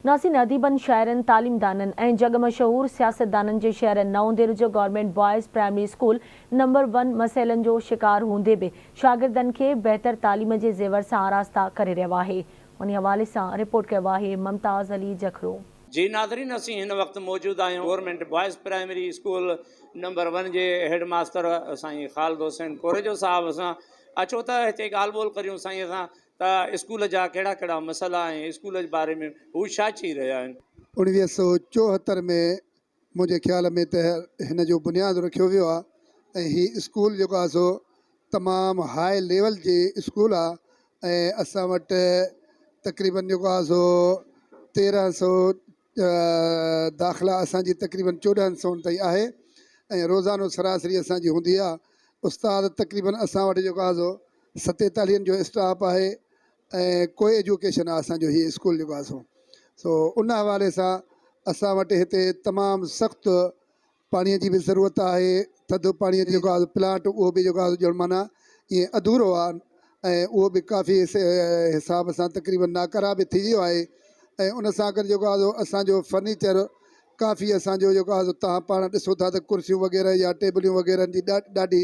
नासी नदीबंद शहरन तालीमदानन ऐं जग मशहूर सियासतदानन जे शहर नवंदेर जो government boys primary school number 1 मसइलन जो शिकार हूंदे भी शागिर्दन के बेहतर तालीम के ज़ेवर से आरास्ता करे रहियो आहे। उन हवाले से रिपोर्ट कयो आहे मुमताज़ अली जखरो। जी नादरीन, असी इन वक्त मौजूद आहियूं government boys primary school number 1 जे हेड मास्टर साईं खालिद हुसैन कोरेजो साहब सां। अचो त हिते ॻाल्हि ॿोल करियूं साईं सां त स्कूल जा कहिड़ा कहिड़ा मसइला ऐं स्कूल जे बारे में हू छा चई रहिया आहिनि। 1974 में मुझे ख्याल में त हिन जो बुनियाद रखियो वियो आहे ऐं हीउ स्कूल जेको आहे सो तमामु हाई लेवल जे स्कूल आहे ऐं असां वटि तक़रीबन जेको आहे सो 1300 दाख़िला असांजी तक़रीबन 1400 ताईं आहे ऐं रोज़ानो सरासरी असांजी हूंदी आहे। उस्ताद तक़रीबन असां वटि जेको आहे सो 47 जो स्टाफ आहे ऐं को एजुकेशन आहे असांजो हीउ स्कूल जेको आहे सो उन हवाले सां असां वटि हिते तमामु सख़्तु पाणीअ जी बि ज़रूरत आहे। थधि पाणीअ जो जेको आहे प्लांट उहो बि जेको आहे ॼण माना ईअं अधूरो आहे ऐं उहो बि काफ़ी हिसाब सां तक़रीबन नाकारा बि थी वियो आहे ऐं उन सां गॾु जेको आहे असांजो फर्नीचर काफ़ी असांजो जेको आहे तव्हां पाण ॾिसो था त कुर्सियूं वग़ैरह या टेबलियूं वग़ैरह जी ॾाढी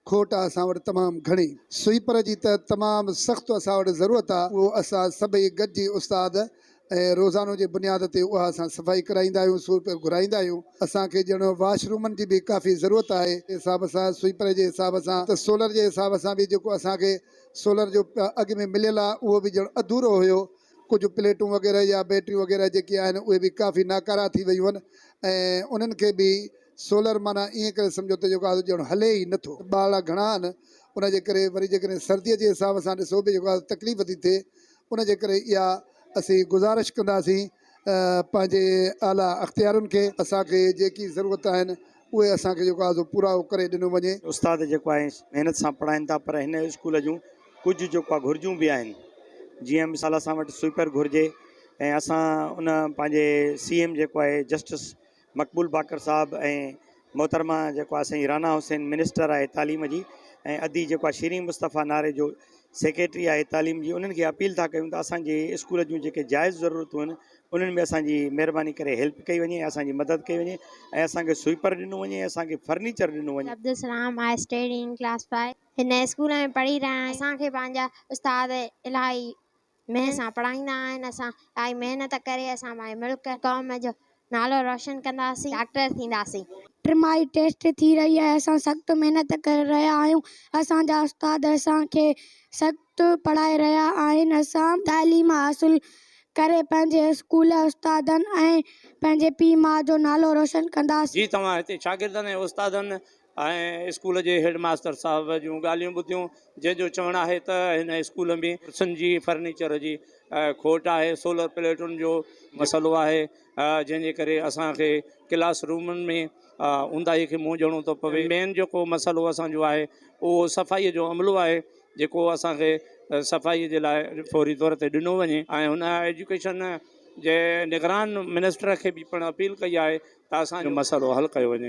खोट आहे असां वटि तमामु घणी। स्वीपर जी त तमामु सख़्तु असां वटि ज़रूरत आहे। उहो असां सभई गॾिजी उस्ताद ऐं रोज़ानो जे बुनियाद ते उहा असां सफ़ाई कराईंदा आहियूं, स्वीपर घुराईंदा आहियूं। असांखे ॼण वॉशरूमनि जी बि काफ़ी ज़रूरत आहे हिसाब सां स्वीपर जे हिसाब सां त सोलर जे हिसाब सां बि जेको असांखे सोलर जो अॻु में मिलियल आहे उहो बि ॼण अधूरो हुयो। कुझु प्लेटूं वग़ैरह या बैटरियूं वग़ैरह जेके आहिनि उहे बि काफ़ी नाकारा थी वियूं आहिनि ऐं उन्हनि खे बि सोलर माना ईअं करे सम्झो त जेको आहे ॼण हले ई नथो। ॿार घणा आहिनि उनजे करे वरी जेकॾहिं सर्दीअ जे हिसाब सां ॾिसो बि जेको आहे तकलीफ़ थी थिए। उनजे करे इहा असीं गुज़ारिश कंदासीं पंहिंजे आला अख़्तियारुनि खे असांखे जेकी ज़रूरत आहिनि उहे असांखे जेको आहे पूरा करे ॾिनो वञे। उस्ताद जेको आहे महिनत सां पढ़ाइनि था पर हिन स्कूल जूं कुझु जेको आहे घुरिजूं बि आहिनि। जीअं मिसाल असां वटि स्वीपर घुरिजे ऐं असां उन पंहिंजे CM जेको आहे जस्टिस मक़बूल बाकर साहब ऐं मोहतरमा जेको आहे साईं राना हुसैन मिनिस्टर आहे तालीम जी ऐं अदी जेको आहे शीरीन मुस्तफ़ा नारे जो सेक्रेटरी आहे तालीम जी, उन्हनि खे अपील था कयूं त असांजे स्कूल जूं जेके जाइज़ ज़रूरतूं आहिनि उन्हनि में असांजी महिरबानी करे हेल्प कई वञे, असांजी मदद कई वञे ऐं असांखे स्वीपर ॾिनो वञे, असांखे फर्नीचर ॾिनो वञे। Abdul Salam, I study in class 5। हिन स्कूल में पढ़ी रहिया आहियूं। असांखे पंहिंजा उस्ताद इलाही महिनत सां पढ़ाईंदा आहिनि। असां इलाही महिनत करे असां पंहिंजे मुल्क क़ौम जो नालो रोशन कंदासीं, डॉक्टर थींदासीं। ट्रिमाई टेस्ट थी रही आहे। असां सख़्तु महिनत करे रहिया आहियूं। असांजा उस्ताद असांखे सख़्तु पढ़ाए रहिया आहिनि। असां तालीम हासिलु करे पंहिंजे स्कूल उस्तादनि ऐं पंहिंजे पीउ माउ जो नालो रोशन कंदासीं। जी तव्हां हिते शागिर्दनि ऐं उस्तादनि ऐं स्कूल जे हेड मास्टर साहब जूं ॻाल्हियूं ॿुधियूं जंहिंजो चवणु आहे त हिन स्कूल में कुर्सियुनि जी फर्नीचर जी खोट आहे, सोलर प्लेटुनि जो मसइलो आहे जंहिंजे करे असांखे क्लास रूमनि में ऊंदाही खे मुंहुं ॾियणो थो पवे। मेन जेको मसइलो असांजो आहे उहो सफ़ाईअ जो अमलो आहे जेको असांखे सफ़ाईअ जे लाइ फौरी तौर ते ॾिनो वञे ऐं हुन एजुकेशन जे निगरान मिनिस्टर खे बि पिणु अपील कई आहे त असांजो मसइलो हल कयो वञे।